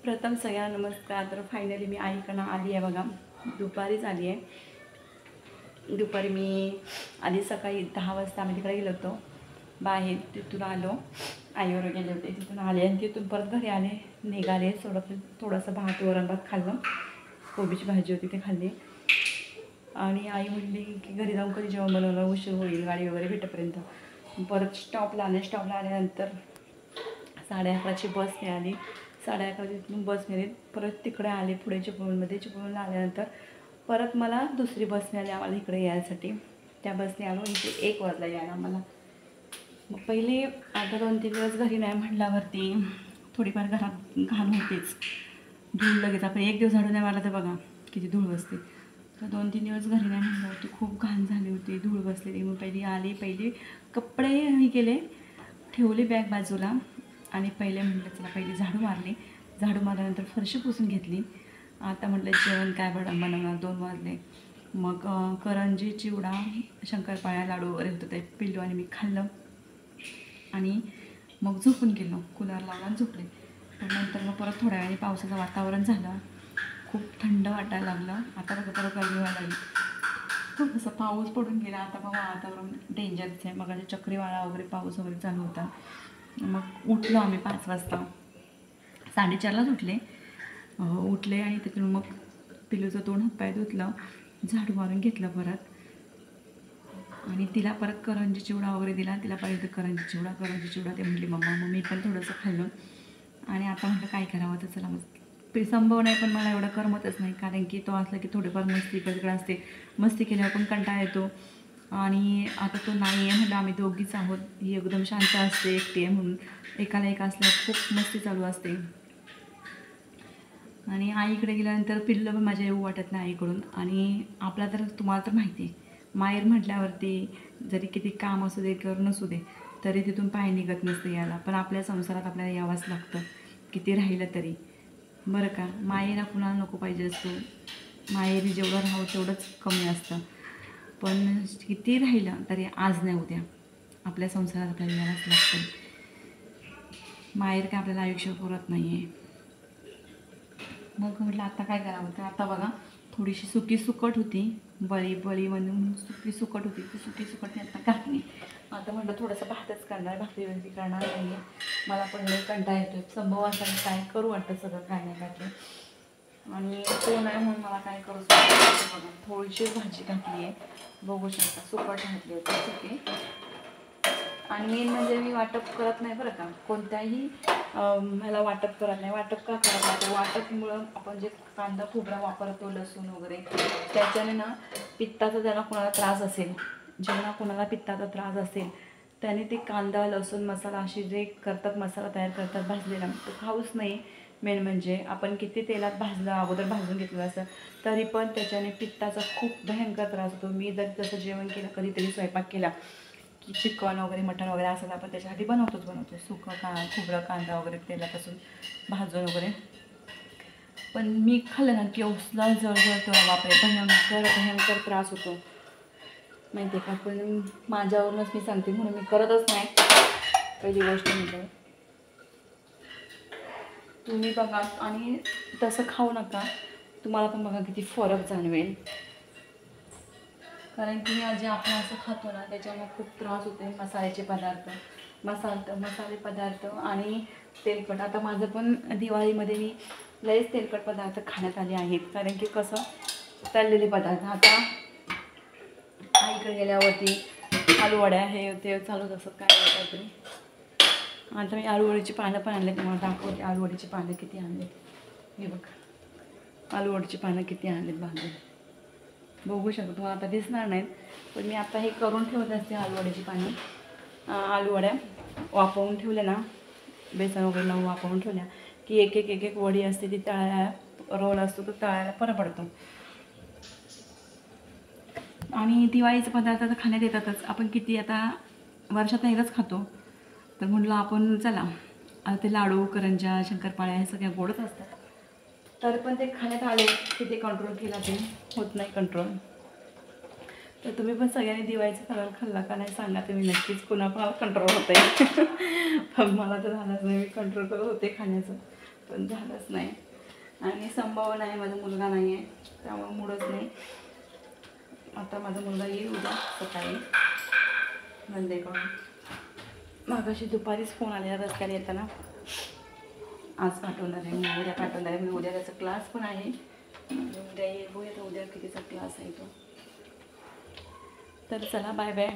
प्रथम सगळ्यांना नमस्कार. तर फायनली मी आईकडनं आली आहे बघा, दुपारीच आली आहे. दुपारी मी आधी सकाळी 10 वाजता आम्ही तिकडे गेलो होतो बाहेर, तिथून आलो, आईवर गेले होते, तिथून आले आणि तिथून परत घरी आले, निघाले. थोडंसं भात वरण भात खाल्लं, कोबीची भाजी होती ते खाल्ली. आणि आई म्हणली की घरी जाऊन कधी जेवण बनवलं, उशीर होईल गाडी वगैरे भेटेपर्यंत. परत स्टॉपला आल्यानंतर 11:30ची बस मिळाली. 11:30 तिथून बस मिळाली. परत तिकडे आले पुढे चिपळूणला आल्यानंतर परत मला दुसरी बस मिळाली आम्हाला इकडे यायसाठी. त्या बसने आलो. इथे 1 वाजला यायला आम्हाला. मग पहिले आता 2-3 दिवस घरी नाही म्हटल्यावरती थोडीफार घरात घाण होतेच, धूळ लगेच. आपण 1 दिवस झाडू नाही मारला तर बघा किती धूळ बसते. तर 2-3 दिवस घरी नाही म्हटल्यावरती खूप घाण झाली होती, धूळ बसलेली. मग पहिले कपडे हे केले, ठेवले बॅग बाजूला आणि म्हटलं चला पहिली झाडू मारल्यानंतर फरशी पुसून घेतली. आता म्हटलं जेवण काय बनवणार, 2 वाजले. मग करंजी, चिवडा, शंकरपाळ्या, लाडू वगैरे होतं ते पिल्लू आणि मी खाल्लं आणि मग झोपून गेलो. कूलर लावला आणि झोपले. पण नंतर मग परत थोड्या वेळाने पावसाचं वातावरण झालं, खूप थंड वाटायला लागलं. आता बघा परत गरमी व्हायला लागली. थोडंसं पाऊस पडून गेला. आता बघा वातावरण डेंजरच आहे. मग चक्रीवादळ वगैरे पाऊस वगैरे चालू होता. मग उठलो आम्ही 5 वाजता, 4:30लाच उठले आणि तिथून मग पिलूचं तोंड हातपाय धुतलं, झाडू मारून घेतलं परत आणि तिला परत करंजी चिवडा वगैरे दिला. तिला पाहिजे करंजी चिवडा ते म्हटली मम्मा. मग मी पण थोडंसं खाल्लं आणि आता म्हटलं काय करावं, तर चला मग संभव नाही पण मला एवढं करमतच नाही, कारण की तो असला की थोडीफार मस्ती इकडे असते. मस्ती केल्यावर पण कंटाळा येतो आणि आता तो नाही आहे म्हटलं, आम्ही दोघीच आहोत. ही एकदम शांत असते, एकटी आहे म्हणून एकाला एक असल्यावर खूप मस्ती चालू असते. आणि आईकडे गेल्यानंतर पिल्लं पण माझ्या येऊ वाटत नाही आईकडून. आणि आपला तर तुम्हाला तर माहिती आहे, माहेर म्हटल्यावरती जरी किती काम असू दे किंवा नसू दे तरी तिथून पाय निघत नसते यायला. पण आपल्या संसारात आपल्याला यावंच लागतं किती राहिलं तरी, बरं का. मायेला कुणाला नको पाहिजे असतो, माहेरी जेवढं राहावं तेवढंच कमी असतं. पण किती राहिलं तरी आज नाही उद्या आपल्या संसारात आपल्याला यावंच लागतं. माहेर काय आपल्याला आयुष्य पुरत नाही आहे. मग म्हटलं आता काय करावं, तर आता बघा थोडीशी सुकी सुकट होती, बळी म्हणून सुकट होती, ती सुकी सुकट आता घातली. आता म्हटलं थोडंसं भातच करणार, भाकरी वगैरे करणार नाही आहे. मला पण लई कंटाळा येतो, संभव असताना काय करू वाटतं सगळं काय नाही घातलं. आणि तो नाही म्हणून मला काय करू बघा, थोडीशी भाजी घातली आहे, बघू शकता सुकट घातली होती सुकी. आणि मेन म्हणजे मी वाटप करत नाही बरं का, कोणत्याही मला वाटप करत नाही. वाटप का करत नाही, तर वाटपमुळं आपण जे कांदा खोबरा वापरतो, लसूण वगैरे, त्याच्याने ना पित्ताचा ज्याला कोणाला त्रास असेल, ज्यांना कोणाला पित्ताचा त्रास असेल त्याने ते कांदा लसूण मसाला असे जे करतात, मसाला तयार करतात भाजलेला, तो खाऊच नाही. मेन म्हणजे आपण किती तेलात अगोदर भाजून घेतलं असतं तरी पण त्याच्याने पित्ताचा खूप भयंकर त्रास होतो. मी जर तसं जेवण केलं, कधीतरी स्वयंपाक केला की चिकन वगैरे मटण वगैरे असं आपण त्याच्यासाठी बनवतो सुकं खोबरं कांदा वगैरे तेलापासून भाजून वगैरे. पण मी खाल्लं ना की उसला जळजळतो, बापरे, भयंकर त्रास होतो माहिती आहे का. पण माझ्यावरूनच मी सांगते म्हणून मी करतच नाही. पहिली गोष्ट म्हणजे तुम्ही बघा आणि तसं खाऊ नका, तुम्हाला पण बघा किती फरक जाणवेल. कारण की जे आपण असं खातो ना त्याच्यामुळे खूप त्रास होते. मसाले पदार्थ आणि तेलकट. आता माझं पण दिवाळीमध्ये मी लयच तेलकट पदार्थ खाण्यात आले आहेत, कारण की कसं तळलेले पदार्थ. आता आईकडे गेल्यावरती आलूवड्या हे ते चालूच असं काहीतरी. आता मी आलूवडीची पानं पण आणले, तुम्हाला दाखवते आलूवडीची पानं किती आणले. हे बघा आलूवडीची पानं किती आणलेत बांधून, बघू शकतो. तुम्हाला आता दिसणार नाहीत, पण मी आता हे करून ठेवत असते आलूवड्याची पानं. आलूवड्या वाफवून ठेवल्या ना, बेसन वगैरे लावून वाफवून ठेवल्या की एक एक वडी असते ती तळायला, रोल असतो तो तळायला बरं पडतो. आणि दिवाळीचे पदार्थ तर खाण्यात येतातच, आपण किती आता वर्षात एकदाच खातो. तर म्हटलं आपण चला आता ते लाडू करंजा शंकरपाळ्या हे सगळ्या गोडच असतात, तर पण ते खाण्यात आले की ते कंट्रोल केला ते होत नाही कंट्रोल. तर तुम्ही पण सगळ्यांनी दिवाळीचा फराळ खाल्ला का नाही सांगा तुम्ही नक्कीच. कोणाला कंट्रोल होतं आहे पण मला तर झालंच नाही, मी कंट्रोल करत होते खाण्याचं. पण झालंच नाही. आणि संभव नाही, माझा मुलगा नाही आहे त्यामुळे मूडच नाही. आता माझा मुलगा येईल उद्या सकाळी नंदेकडून. मागाशी दुपारीच फोन आलेला रस्त्याने येताना, आज पाठवणार आहे मी, उद्या पाठवणार आहे मी. उद्या त्याचा क्लास पण आहे, उद्या येईल. बघूया उद्या कितीचा क्लास आहे तो. तर चला बाय बाय.